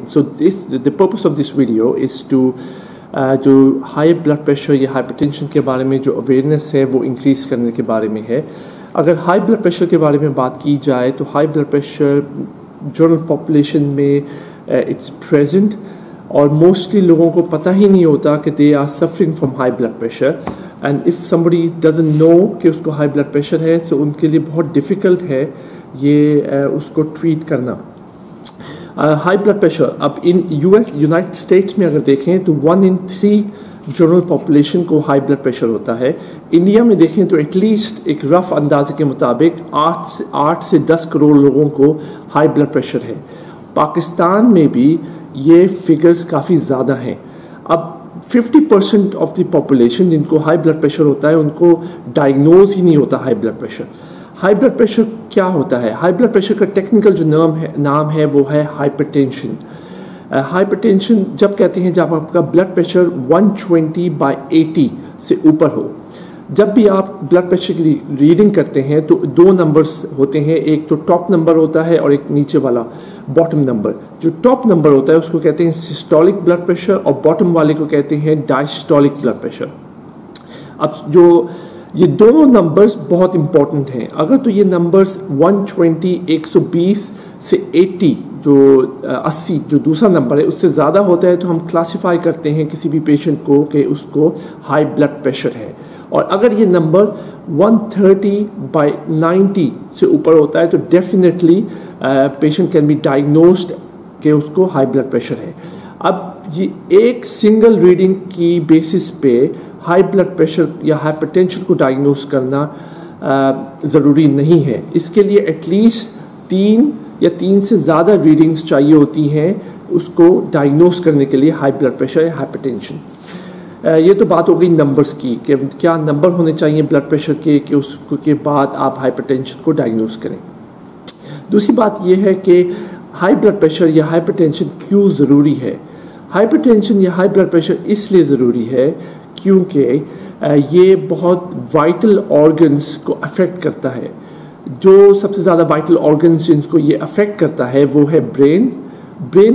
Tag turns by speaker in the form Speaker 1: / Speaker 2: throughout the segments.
Speaker 1: So the purpose of this video is to जो high blood pressure या hypertension के बारे में जो अवेयरनेस है वो इंक्रीज़ करने के बारे में है। अगर हाई ब्लड प्रेशर के बारे में बात की जाए तो high blood pressure general population में इट्स प्रेजेंट और मोस्टली लोगों को पता ही नहीं होता कि they are suffering from high blood pressure, and if somebody doesn't know कि उसको हाई ब्लड प्रेशर है तो उनके लिए बहुत डिफ़िकल्ट है ये उसको ट्रीट करना। हाई ब्लड प्रेशर अब इन यूनाइटेड स्टेट्स में अगर देखें तो 1 in 3 जनरल पॉपुलेशन को हाई ब्लड प्रेशर होता है। इंडिया में देखें तो एटलीस्ट एक रफ अंदाजे के मुताबिक 8 से 10 करोड़ लोगों को हाई ब्लड प्रेशर है। पाकिस्तान में भी ये फिगर्स काफ़ी ज़्यादा हैं। अब 50% ऑफ द पॉपुलेशन जिनको हाई ब्लड प्रेशर होता है उनको डायग्नोज ही नहीं होता high blood pressure. High blood pressure क्या होता है? हाई ब्लड प्रेशर का टेक्निकल जो नाम है वो है हाइपरटेंशन। हाइपरटेंशन जब कहते हैं जब आपका ब्लड प्रेशर 120/80 से ऊपर हो। जब भी आप ब्लड प्रेशर की रीडिंग करते हैं तो 2 नंबर्स होते हैं, एक तो टॉप नंबर होता है और एक नीचे वाला बॉटम नंबर। जो टॉप नंबर होता है उसको कहते हैं सिस्टोलिक ब्लड प्रेशर और बॉटम वाले को कहते हैं डायस्टोलिक ब्लड प्रेशर। अब जो ये दोनों नंबर्स बहुत इंपॉर्टेंट हैं। अगर तो ये नंबर्स 120 से 80 जो 80 जो दूसरा नंबर है उससे ज़्यादा होता है तो हम क्लासिफाई करते हैं किसी भी पेशेंट को कि उसको हाई ब्लड प्रेशर है। और अगर ये नंबर 130/90 से ऊपर होता है तो definitely patient can be diagnosed कि उसको हाई ब्लड प्रेशर है। अब ये एक सिंगल रीडिंग की बेसिस पे हाई ब्लड प्रेशर या हाइपरटेंशन को डायग्नोस करना ज़रूरी नहीं है। इसके लिए एटलीस्ट 3 या 3 से ज़्यादा रीडिंग्स चाहिए होती हैं उसको डायग्नोस करने के लिए हाई ब्लड प्रेशर या हाइपरटेंशन। ये तो बात हो गई नंबर्स की कि क्या नंबर होने चाहिए ब्लड प्रेशर के कि उसके बाद आप हाइपरटेंशन को डायग्नोस करें। दूसरी बात यह है कि हाई ब्लड प्रेशर या हाइपरटेंशन क्यों ज़रूरी है। हाइपरटेंशन या हाई ब्लड प्रेशर इसलिए ज़रूरी है क्योंकि ये बहुत वाइटल ऑर्गन्स को अफेक्ट करता है। जो सबसे ज़्यादा वाइटल ऑर्गन्स जिनको ये अफेक्ट करता है वो है ब्रेन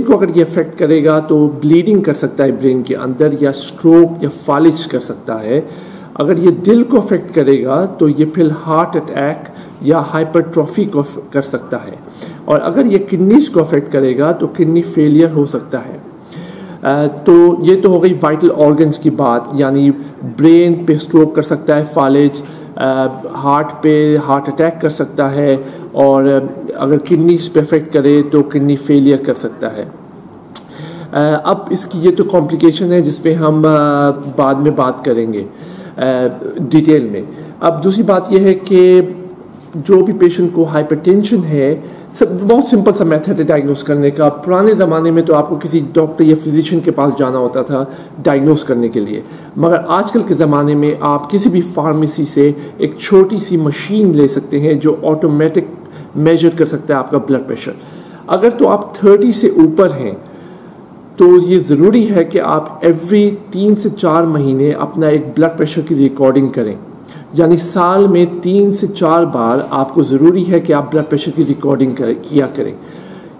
Speaker 1: को अगर ये अफेक्ट करेगा तो ब्लीडिंग कर सकता है ब्रेन के अंदर, या स्ट्रोक या फालिज कर सकता है। अगर ये दिल को अफेक्ट करेगा तो ये फिर हार्ट अटैक या हाइपरट्रॉफी को कर सकता है। और अगर ये किडनीज को अफेक्ट करेगा तो किडनी फेलियर हो सकता है। तो ये तो हो गई वाइटल ऑर्गन्स की बात, यानी ब्रेन पे स्ट्रोक कर सकता है फालिज, हार्ट पे हार्ट अटैक कर सकता है, और अगर किडनीज पे अफेक्ट करे तो किडनी फेलियर कर सकता है। अब इसकी ये तो कॉम्प्लिकेशन है जिस पे हम बाद में बात करेंगे डिटेल में। अब दूसरी बात यह है कि जो भी पेशेंट को हाइपरटेंशन है बहुत सिंपल सा मेथड है डायग्नोस करने का। पुराने ज़माने में तो आपको किसी डॉक्टर या फिजिशियन के पास जाना होता था डायग्नोस करने के लिए, मगर आजकल के ज़माने में आप किसी भी फार्मेसी से एक छोटी सी मशीन ले सकते हैं जो ऑटोमेटिक मेजर कर सकता है आपका ब्लड प्रेशर। अगर तो आप 30 से ऊपर हैं तो ये ज़रूरी है कि आप एवरी 3 से 4 महीने अपना एक ब्लड प्रेशर की रिकॉर्डिंग करें, यानी साल में 3 से 4 बार आपको ज़रूरी है कि आप ब्लड प्रेशर की रिकॉर्डिंग किया करें।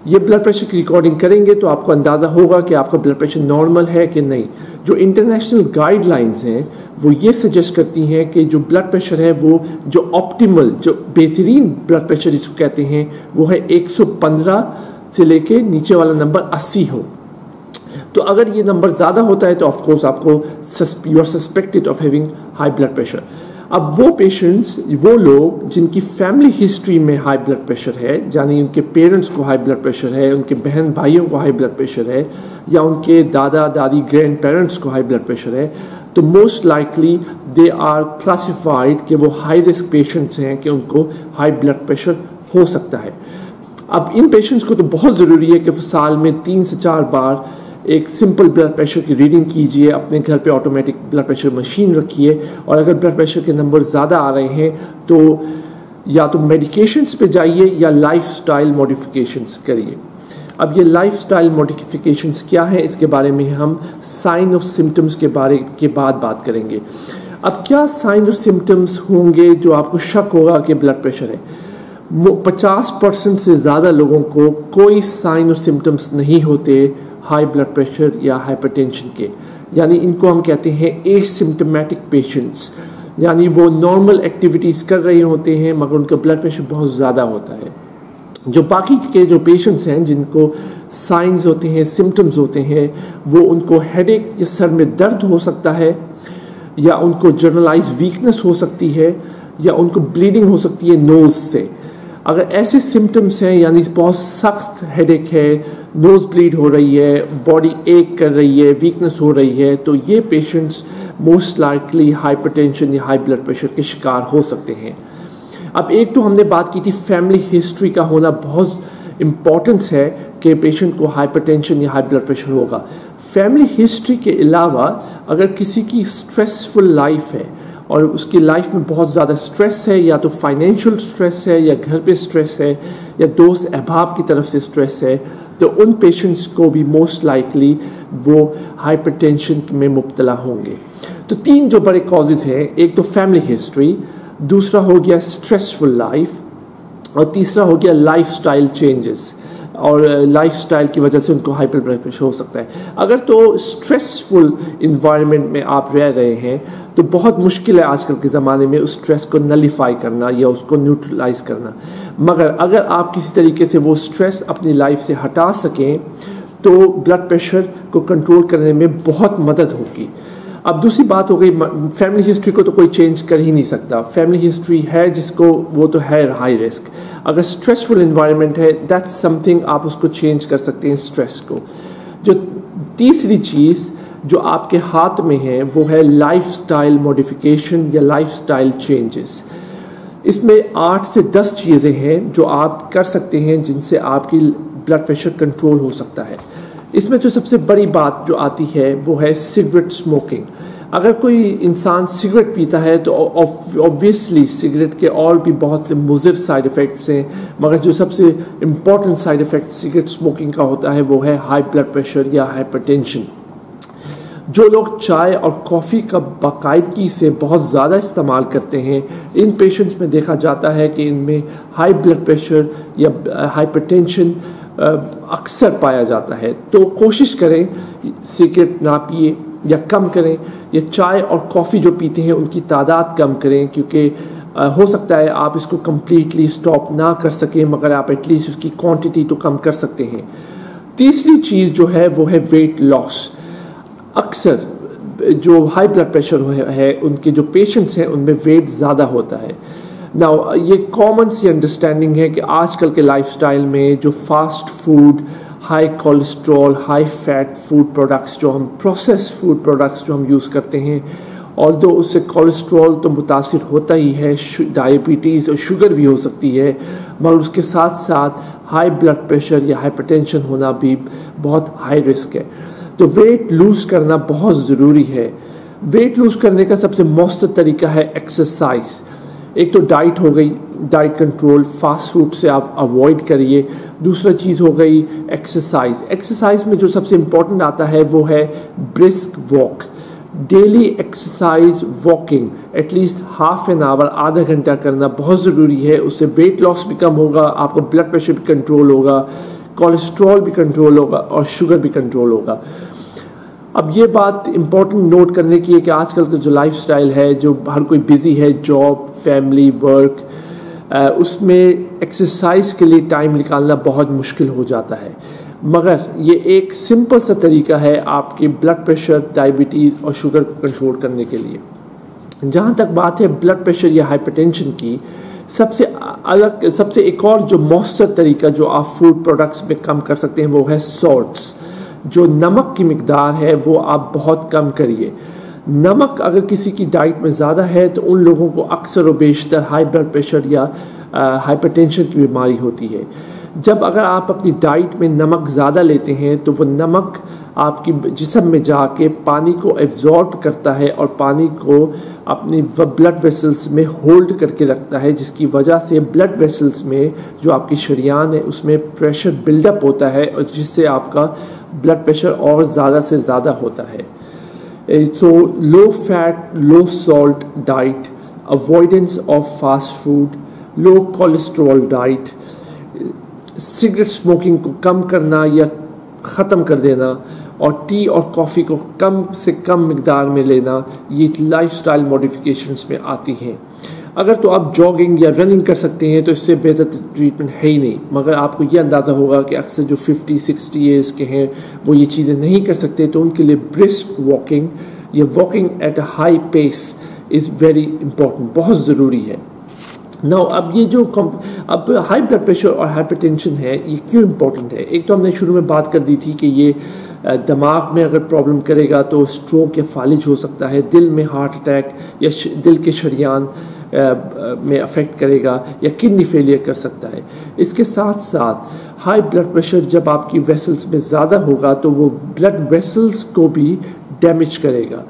Speaker 1: ये ब्लड प्रेशर की रिकॉर्डिंग करेंगे तो आपको अंदाज़ा होगा कि आपका ब्लड प्रेशर नॉर्मल है कि नहीं। जो इंटरनेशनल गाइडलाइंस हैं वो ये सजेस्ट करती हैं कि जो ब्लड प्रेशर है वो जो ऑप्टिमल जो बेहतरीन ब्लड प्रेशर जिसको कहते हैं वो है 115 से लेके नीचे वाला नंबर 80 हो। तो अगर ये नंबर ज़्यादा होता है तो ऑफकोर्स आपको you are suspected of having high blood pressure. अब वो पेशेंट्स, वो लोग जिनकी फैमिली हिस्ट्री में हाई ब्लड प्रेशर है, यानी उनके पेरेंट्स को हाई ब्लड प्रेशर है, उनके बहन भाइयों को हाई ब्लड प्रेशर है, या उनके दादा दादी ग्रैंड पेरेंट्स को हाई ब्लड प्रेशर है, तो most likely they are classified कि वो हाई रिस्क पेशेंट्स हैं कि उनको हाई ब्लड प्रेशर हो सकता है। अब इन पेशेंट्स को तो बहुत ज़रूरी है कि वो साल में 3 से 4 बार एक सिंपल ब्लड प्रेशर की रीडिंग कीजिए, अपने घर पे ऑटोमेटिक ब्लड प्रेशर मशीन रखिए, और अगर ब्लड प्रेशर के नंबर ज़्यादा आ रहे हैं तो या तो मेडिकेशंस पे जाइए या लाइफस्टाइल मॉडिफिकेशंस करिए। अब ये लाइफस्टाइल मॉडिफिकेशंस क्या है इसके बारे में हम साइन ऑफ सिम्टम्स के बाद बात करेंगे। अब क्या साइन और सिम्टम्स होंगे जो आपको शक होगा कि ब्लड प्रेशर है। 50% से ज़्यादा लोगों को कोई साइन और सिम्टम्स नहीं होते हाई ब्लड प्रेशर या हाइपरटेंशन के, यानी इनको हम कहते हैं एसिम्टोमेटिक पेशेंट्स, यानी वो नॉर्मल एक्टिविटीज़ कर रहे होते हैं मगर उनका ब्लड प्रेशर बहुत ज़्यादा होता है। जो बाकी के जो पेशेंट्स हैं जिनको साइंस होते हैं, सिम्टम्स होते हैं, वो उनको हेडेक या सर में दर्द हो सकता है, या उनको जनरलाइज वीकनेस हो सकती है, या उनको ब्लीडिंग हो सकती है नोज़ से। अगर ऐसे सिम्टम्स हैं, यानी बहुत सख्त हेडेक है, नोज़ ब्लीड हो रही है, बॉडी एक कर रही है, वीकनेस हो रही है, तो ये पेशेंट्स मोस्ट लाइकली हाइपरटेंशन या हाई ब्लड प्रेशर के शिकार हो सकते हैं। अब एक तो हमने बात की थी फैमिली हिस्ट्री का होना बहुत इम्पॉर्टेंस है कि पेशेंट को हाइपरटेंशन या हाई ब्लड प्रेशर होगा। फैमिली हिस्ट्री के अलावा अगर किसी की स्ट्रेसफुल लाइफ है और उसकी लाइफ में बहुत ज़्यादा स्ट्रेस है, या तो फाइनेंशियल स्ट्रेस है, या घर पे स्ट्रेस है, या दोस्त अहबाब की तरफ से स्ट्रेस है, तो उन पेशेंट्स को भी मोस्ट लाइकली वो हाइपरटेंशन में मुब्तला होंगे। तो 3 जो बड़े कॉजेज़ हैं, एक तो फैमिली हिस्ट्री, दूसरा हो गया स्ट्रेसफुल लाइफ, और तीसरा हो गया लाइफस्टाइल चेंजेस, और लाइफस्टाइल की वजह से उनको हाइपर ब्लड प्रेशर हो सकता है। अगर तो स्ट्रेसफुल इन्वायरमेंट में आप रह रहे हैं तो बहुत मुश्किल है आजकल के ज़माने में उस स्ट्रेस को नलीफाई करना या उसको न्यूट्रलाइज करना, मगर अगर आप किसी तरीके से वो स्ट्रेस अपनी लाइफ से हटा सकें तो ब्लड प्रेशर को कंट्रोल करने में बहुत मदद होगी। अब दूसरी बात हो गई, फैमिली हिस्ट्री को तो कोई चेंज कर ही नहीं सकता। फैमिली हिस्ट्री है जिसको, वो तो है हाई रिस्क। अगर स्ट्रेसफुल इन्वायरमेंट है, दैट्स समथिंग आप उसको चेंज कर सकते हैं स्ट्रेस को। जो तीसरी चीज़ जो आपके हाथ में है वो है लाइफस्टाइल मॉडिफिकेशन या लाइफस्टाइल चेंजेस। इसमें 8 से 10 चीज़ें हैं जो आप कर सकते हैं जिनसे आपकी ब्लड प्रेशर कंट्रोल हो सकता है। इसमें जो सबसे बड़ी बात जो आती है वो है सिगरेट स्मोकिंग। अगर कोई इंसान सिगरेट पीता है तो ऑब्वियसली सिगरेट के और भी बहुत से मुज़िर साइड इफ़ेक्ट्स हैं, मगर जो सबसे important side effect cigarette smoking का होता है वो है हाई ब्लड प्रेशर या हाइपरटेंशन। जो लोग चाय और कॉफ़ी का बाकायदगी से बहुत ज़्यादा इस्तेमाल करते हैं, इन पेशेंट्स में देखा जाता है कि इनमें हाई ब्लड प्रेशर या हाइपरटेंशन अक्सर पाया जाता है। तो कोशिश करें सिगरेट ना पिए या कम करें, या चाय और कॉफ़ी जो पीते हैं उनकी तादाद कम करें, क्योंकि हो सकता है आप इसको कम्प्लीटली स्टॉप ना कर सकें मगर आप एटलीस्ट उसकी क्वांटिटी तो कम कर सकते हैं। तीसरी चीज़ जो है वो है वेट लॉस। अक्सर जो हाई ब्लड प्रेशर है उनके जो पेशेंट्स हैं उनमें वेट ज़्यादा होता है। नाउ ये कॉमन सी अंडरस्टैंडिंग है कि आजकल के लाइफस्टाइल में जो fast food, high cholesterol, high fat food products, जो हम प्रोसेस फूड प्रोडक्ट्स जो हम यूज़ करते हैं, और दो उससे कोलेस्ट्रॉल तो मुतासिर होता ही है, डायबिटीज़ और शुगर भी हो सकती है, मगर उसके साथ साथ हाई ब्लड प्रेशर या हाइपरटेंशन होना भी बहुत हाई रिस्क है। तो वेट लूज़ करना बहुत ज़रूरी है। वेट लूज़ करने का सबसे मौसर तरीका है एक्सरसाइज। एक तो डाइट हो गई, डाइट कंट्रोल, फास्ट फूड से आप अवॉइड करिए। दूसरा चीज़ हो गई एक्सरसाइज। एक्सरसाइज में जो सबसे इम्पोर्टेंट आता है वो है brisk walk. Daily exercise, walking at least half an hour, आधा घंटा करना बहुत ज़रूरी है। उससे वेट लॉस भी कम होगा, आपका ब्लड प्रेशर भी कंट्रोल होगा, कोलेस्ट्रॉल भी कंट्रोल होगा और शुगर भी कंट्रोल होगा। अब ये बात इम्पोर्टेंट नोट करने की है कि आजकल का जो लाइफस्टाइल है, जो हर कोई बिज़ी है, जॉब, फैमिली, वर्क, उसमें एक्सरसाइज के लिए टाइम निकालना बहुत मुश्किल हो जाता है। मगर ये एक सिंपल सा तरीका है आपके ब्लड प्रेशर, डायबिटीज़ और शुगर को कंट्रोल करने के लिए। जहाँ तक बात है ब्लड प्रेशर या हाइपरटेंशन की, सबसे एक और जो मौसर तरीका जो आप फूड प्रोडक्ट्स में कम कर सकते हैं वो है सॉल्ट्स। जो नमक की मिकदार है वो आप बहुत कम करिए। नमक अगर किसी की डाइट में ज़्यादा है तो उन लोगों को अक्सर व बेशतर हाई ब्लड प्रेशर या हाइपरटेंशन की बीमारी होती है। जब अगर आप अपनी डाइट में नमक ज़्यादा लेते हैं तो वो नमक आपकी जिस्म में जाके पानी को एब्जॉर्ब करता है और पानी को अपनी ब्लड वेसल्स में होल्ड करके रखता है, जिसकी वजह से ब्लड वेसल्स में जो आपकी शरीयान है उसमें प्रेशर बिल्डअप होता है और जिससे आपका ब्लड प्रेशर और ज़्यादा से ज़्यादा होता है। तो low fat, low salt diet, avoidance of fast food, low cholesterol diet, cigarette smoking को कम करना या ख़त्म कर देना, और टी और कॉफ़ी को कम से कम मिकदार में लेना, ये लाइफस्टाइल मॉडिफिकेशंस में आती हैं। अगर तो आप जॉगिंग या रनिंग कर सकते हैं तो इससे बेहतर ट्रीटमेंट है ही नहीं, मगर आपको ये अंदाज़ा होगा कि अक्सर जो 50-60 ईयर्स के हैं वो ये चीज़ें नहीं कर सकते, तो उनके लिए ब्रिस्क वॉकिंग या walking at a high pace is very important, बहुत ज़रूरी है। नाउ अब ये जो अब हाई ब्लड प्रेशर और हाइपरटेंशन है ये क्यों इम्पोर्टेंट है? एक तो हमने शुरू में बात कर दी थी कि ये दिमाग में अगर प्रॉब्लम करेगा तो स्ट्रोक या फालिज हो सकता है, दिल में हार्ट अटैक या दिल के शरियान में अफेक्ट करेगा या किडनी फेलियर कर सकता है। इसके साथ साथ हाई ब्लड प्रेशर जब आपकी वेसल्स में ज़्यादा होगा तो वो ब्लड वेसल्स को भी डैमेज करेगा।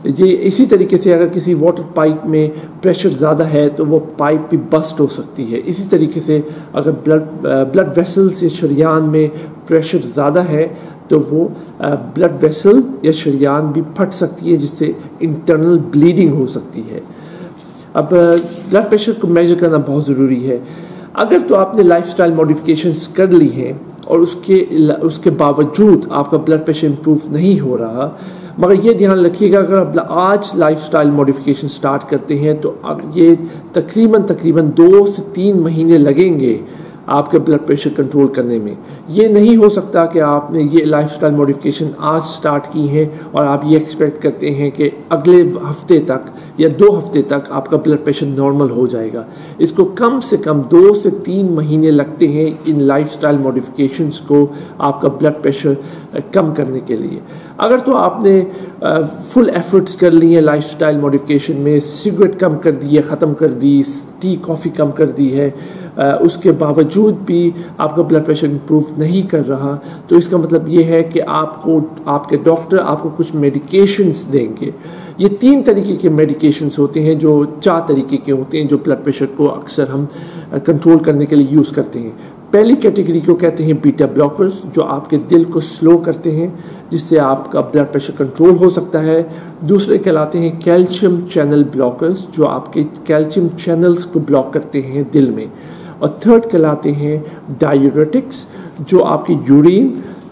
Speaker 1: ये इसी तरीके से अगर किसी वाटर पाइप में प्रेशर ज़्यादा है तो वो पाइप भी बस्ट हो सकती है। इसी तरीके से अगर ब्लड वेसल्स या शरियान में प्रेशर ज़्यादा है तो वो ब्लड वेसल या शरियान भी फट सकती है, जिससे इंटरनल ब्लीडिंग हो सकती है। अब ब्लड प्रेशर को मेजर करना बहुत ज़रूरी है। अगर तो आपने लाइफस्टाइल मॉडिफिकेशंस कर ली हैं और उसके बावजूद आपका ब्लड प्रेशर इम्प्रूव नहीं हो रहा, मगर ये ध्यान रखिएगा अगर आप आज लाइफस्टाइल मॉडिफिकेशन स्टार्ट करते हैं तो ये तकरीबन 2 से 3 महीने लगेंगे आपके ब्लड प्रेशर कंट्रोल करने में। ये नहीं हो सकता कि आपने ये लाइफस्टाइल मॉडिफिकेशन आज स्टार्ट की है और आप ये एक्सपेक्ट करते हैं कि अगले हफ्ते तक या 2 हफ्ते तक आपका ब्लड प्रेशर नॉर्मल हो जाएगा। इसको कम से कम 2 से 3 महीने लगते हैं इन लाइफस्टाइल मॉडिफिकेशंस को आपका ब्लड प्रेशर कम करने के लिए। अगर तो आपने फुल एफर्ट्स कर ली हैं लाइफस्टाइल मॉडिफिकेशन में, सिगरेट कम कर दी है, ख़त्म कर दी, टी कॉफ़ी कम कर दी है, उसके बावजूद भी आपका ब्लड प्रेशर इम्प्रूव नहीं कर रहा, तो इसका मतलब ये है कि आपके डॉक्टर आपको कुछ मेडिकेशंस देंगे। ये 3 तरीके के मेडिकेशंस होते हैं, जो 4 तरीके के होते हैं जो ब्लड प्रेशर को अक्सर हम कंट्रोल करने के लिए यूज़ करते हैं। पहली कैटेगरी को कहते हैं बीटा ब्लॉकर्स, जो आपके दिल को स्लो करते हैं, जिससे आपका ब्लड प्रेशर कंट्रोल हो सकता है। दूसरे कहलाते हैं कैल्शियम चैनल ब्लॉकर्स, जो आपके कैल्शियम चैनल्स को ब्लॉक करते हैं दिल में। और थर्ड कहलाते हैं डायूरेटिक्स, जो आपकी यूरिन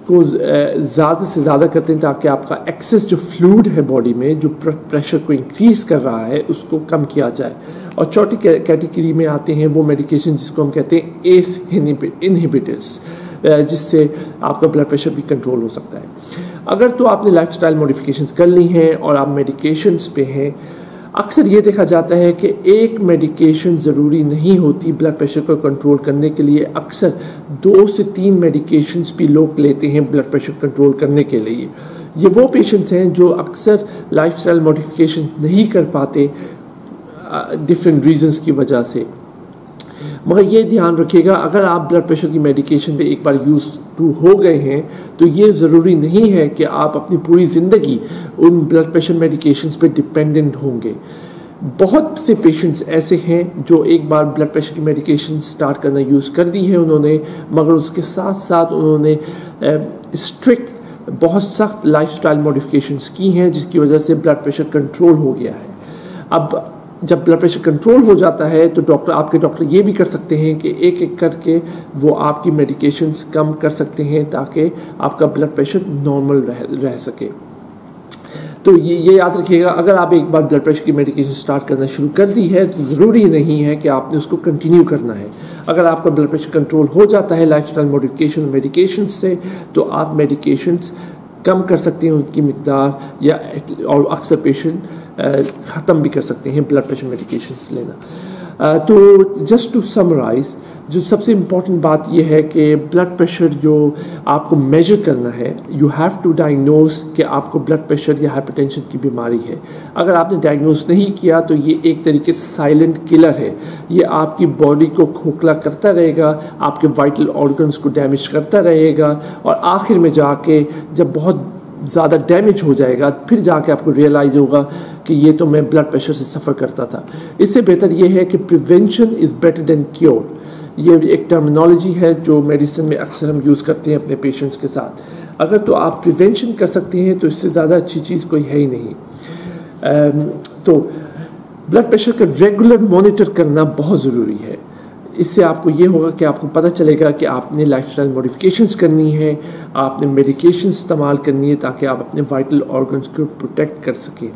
Speaker 1: को ज़्यादा से ज़्यादा करते हैं ताकि आपका एक्सेस जो फ्लूइड है बॉडी में, जो प्रेशर को इंक्रीज़ कर रहा है, उसको कम किया जाए। और चौथी कैटेगरी में आते हैं वो मेडिकेशन जिसको हम कहते हैं एस इनहिबिटर्स, जिससे आपका ब्लड प्रेशर भी कंट्रोल हो सकता है। अगर तो आपने लाइफस्टाइल मॉडिफिकेशंस कर ली हैं और आप मेडिकेशंस पे हैं, अक्सर ये देखा जाता है कि एक मेडिकेशन ज़रूरी नहीं होती ब्लड प्रेशर को कंट्रोल करने के लिए। अक्सर 2 से 3 मेडिकेशंस भी लोग लेते हैं ब्लड प्रेशर कंट्रोल करने के लिए। ये वो पेशेंट्स हैं जो अक्सर लाइफस्टाइल मॉडिफिकेशंस नहीं कर पाते डिफरेंट रीजंस की वजह से। मगर ये ध्यान रखिएगा, अगर आप ब्लड प्रेशर की मेडिकेशन पे एक बार यूज़ टू हो गए हैं तो ये ज़रूरी नहीं है कि आप अपनी पूरी ज़िंदगी उन ब्लड प्रेशर मेडिकेशंस पे डिपेंडेंट होंगे। बहुत से पेशेंट्स ऐसे हैं जो एक बार ब्लड प्रेशर की मेडिकेशन स्टार्ट करना यूज़ कर दी है उन्होंने, मगर उसके साथ साथ उन्होंने स्ट्रिक्ट बहुत सख्त लाइफस्टाइल मॉडिफिकेशंस की हैं, जिसकी वजह से ब्लड प्रेशर कंट्रोल हो गया है। अब जब ब्लड प्रेशर कंट्रोल हो जाता है तो आपके डॉक्टर ये भी कर सकते हैं कि एक एक करके वो आपकी मेडिकेशंस कम कर सकते हैं ताकि आपका ब्लड प्रेशर नॉर्मल रह सके। तो ये याद रखिएगा, अगर आप एक बार ब्लड प्रेशर की मेडिकेशन स्टार्ट करना शुरू कर दी है तो ज़रूरी नहीं है कि आपने उसको कंटिन्यू करना है। अगर आपका ब्लड प्रेशर कंट्रोल हो जाता है लाइफस्टाइल मॉडिफिकेशन मेडिकेशन से, तो आप मेडिकेशंस कम कर सकते हैं उनकी मिकदार, और अक्सर पेशेंट ख़त्म भी कर सकते हैं ब्लड प्रेशर मेडिकेशंस लेना। तो जस्ट टू समराइज़, जो सबसे इम्पॉर्टेंट बात यह है कि ब्लड प्रेशर जो आपको मेजर करना है, यू हैव टू डायग्नोज कि आपको ब्लड प्रेशर या हाइपरटेंशन की बीमारी है। अगर आपने डायग्नोज नहीं किया तो ये एक तरीके से साइलेंट किलर है। ये आपकी बॉडी को खोखला करता रहेगा, आपके वाइटल ऑर्गन्स को डैमेज करता रहेगा, और आखिर में जाके जब बहुत ज़्यादा डैमेज हो जाएगा फिर जाके आपको रियलाइज़ होगा कि ये तो मैं ब्लड प्रेशर से सफ़र करता था। इससे बेहतर ये है कि prevention is better than cure. ये एक टर्मिनोलॉजी है जो मेडिसिन में अक्सर हम यूज़ करते हैं अपने पेशेंट्स के साथ। अगर तो आप प्रिवेंशन कर सकते हैं तो इससे ज़्यादा अच्छी चीज़ कोई है ही नहीं। तो ब्लड प्रेशर का रेगुलर मॉनिटर करना बहुत ज़रूरी है। اس سے آپ کو یہ ہوگا کہ آپ کو پتہ چلے گا کہ آپ نے لائف اسٹائل موڈیفکیشنس کرنی ہے, آپ نے میڈیکیشن استعمال کرنی ہے تاکہ آپ اپنے وائٹل آرگنس کو پروٹیکٹ کر سکیں.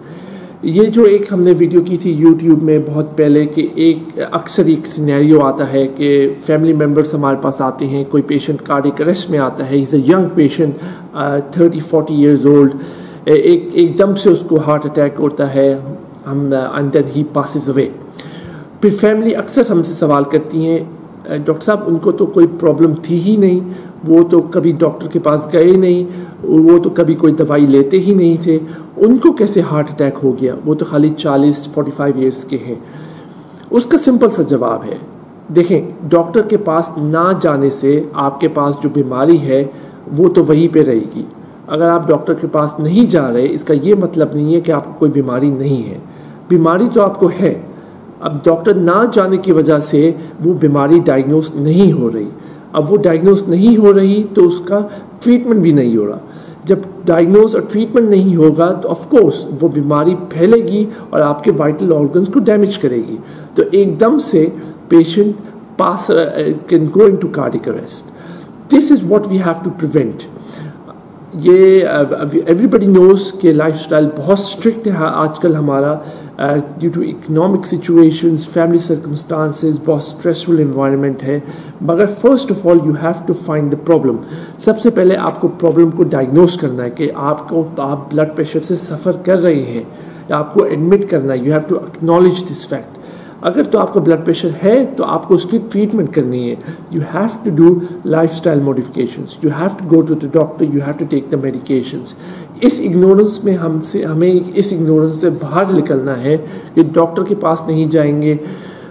Speaker 1: یہ جو ایک ہم نے ویڈیو کی تھی یوٹیوب میں بہت پہلے کہ اکثر ایک سینیریو آتا ہے کہ فیملی ممبرس ہمارے پاس آتے ہیں, کوئی پیشنٹ کارڈیک اریسٹ میں آتا ہے, he is a young patient 30-40 years old, ایک دم سے اس کو ہارٹ اٹیک ہوتا ہے, اینڈ دین ہی پاسز اوے. پھر فیملی اکثر ہم سے سوال کرتی ہیں ڈاکٹر صاحب ان کو تو کوئی پرابلم تھی ہی نہیں, وہ تو کبھی ڈاکٹر کے پاس گئے نہیں, وہ تو کبھی کوئی دوائی لیتے ہی نہیں تھے, ان کو کیسے ہارٹ اٹیک ہو گیا, وہ تو خالی 40-45 ایئرس کے ہیں. اس کا سمپل سا جواب ہے, دیکھیں ڈاکٹر کے پاس نہ جانے سے آپ کے پاس جو بیماری ہے وہ تو وہیں پہ رہے گی. اگر آپ ڈاکٹر کے پاس نہیں جا رہے اس کا یہ مطلب نہیں ہے کہ آپ کو کوئی بیماری نہیں ہے, بیماری تو آپ کو ہے. اب ڈاکٹر نہ جانے کی وجہ سے وہ بیماری ڈائگنوز نہیں ہو رہی. اب وہ ڈائگنوز نہیں ہو رہی تو اس کا ٹریٹمنٹ بھی نہیں ہو رہا. جب ڈائگنوز اور ٹریٹمنٹ نہیں ہوگا تو آف کورس وہ بیماری پھیلے گی اور آپ کے وائٹل آرگنس کو ڈیمیج کرے گی, تو ایک دم سے patient can go into cardiac arrest. This is what we have to prevent. یہ ایوری بڈی نوز کہ لائف اسٹائل بہت اسٹرکٹ ہے آج کل ہمارا, due to economic situations, family circumstances, بہت اسٹریسفل انوائرمنٹ ہے. مگر first of all you have to find the problem. سب سے پہلے آپ کو پرابلم کو ڈائگنوز کرنا ہے کہ آپ بلڈ پریشر سے سفر کر رہے ہیں, آپ کو ایڈمٹ کرنا ہے. You have to acknowledge this fact. اگر تو آپ کا بلڈ پریشر ہے تو آپ کو اس کی ٹریٹمنٹ کرنی ہے. You have to do lifestyle modifications, you have to go to the doctor, you have to take the medications. اس اگنورنس میں ہمیں اس اگنورنس سے باہر نکلنا ہے کہ ڈاکٹر کے پاس نہیں جائیں گے,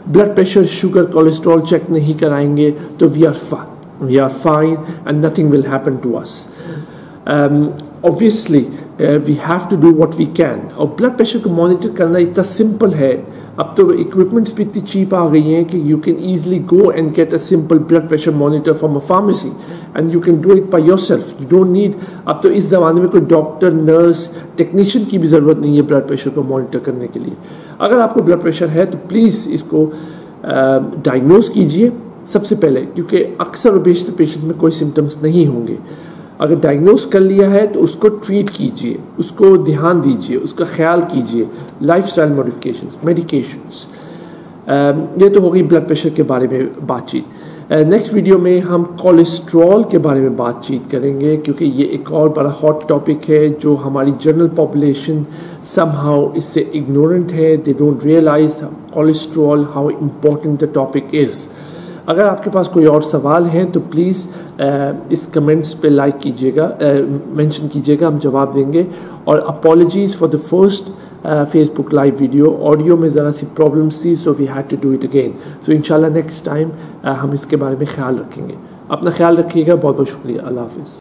Speaker 1: blood pressure, sugar, cholesterol check نہیں کرائیں گے تو we are fine and nothing will happen to us. obviously we have to do what we can. اور بلڈ پریشر کو مانیٹر کرنا اتنا سمپل ہے. اب تو equipments بھی اتنی چیپ آ گئی ہیں کہ you can easily go and get a simple blood pressure monitor from a pharmacy and you can do it by yourself. You don't need, اب تو اس زمانے میں کوئی ڈاکٹر, نرس, ٹیکنیشین کی بھی ضرورت نہیں ہے بلڈ پریشر کو مانیٹر کرنے کے لیے. اگر آپ کو بلڈ پریشر ہے تو پلیز اس کو ڈائگنوز کیجئے سب سے پہلے, کیونکہ اکثر و بیشتر پیشنٹس میں کوئی سمٹمس نہیں ہوں گے. اگر ڈائگنوز کر لیا ہے تو اس کو ٹریٹ کیجئے, اس کو دھیان دیجئے, اس کا خیال کیجئے. Lifestyle modifications, medications. یہ تو ہوگی بلڈ پریشر کے بارے میں بات چیت. نیکسٹ ویڈیو میں ہم کولیسٹرول کے بارے میں بات چیت کریں گے, کیونکہ یہ ایک اور بڑا ہاٹ ٹاپک ہے جو ہماری جنرل پاپولیشن سم ہاؤ اس سے اگنورنٹ ہے. They don't realise cholesterol how important the topic is. اگر آپ کے پاس کوئی اور سوال ہیں تو پلیز اس کمنٹس پہ لائک کیجیے گا, مینشن کیجیے گا, ہم جواب دیں گے. اور apologies for the first Facebook live video, audio میں ذرا سی پرابلمس تھی, so we had to do it again. So انشاءاللہ نیکسٹ ٹائم ہم اس کے بارے میں خیال رکھیں گے. اپنا خیال رکھیے گا. بہت بہت شکریہ. اللہ حافظ.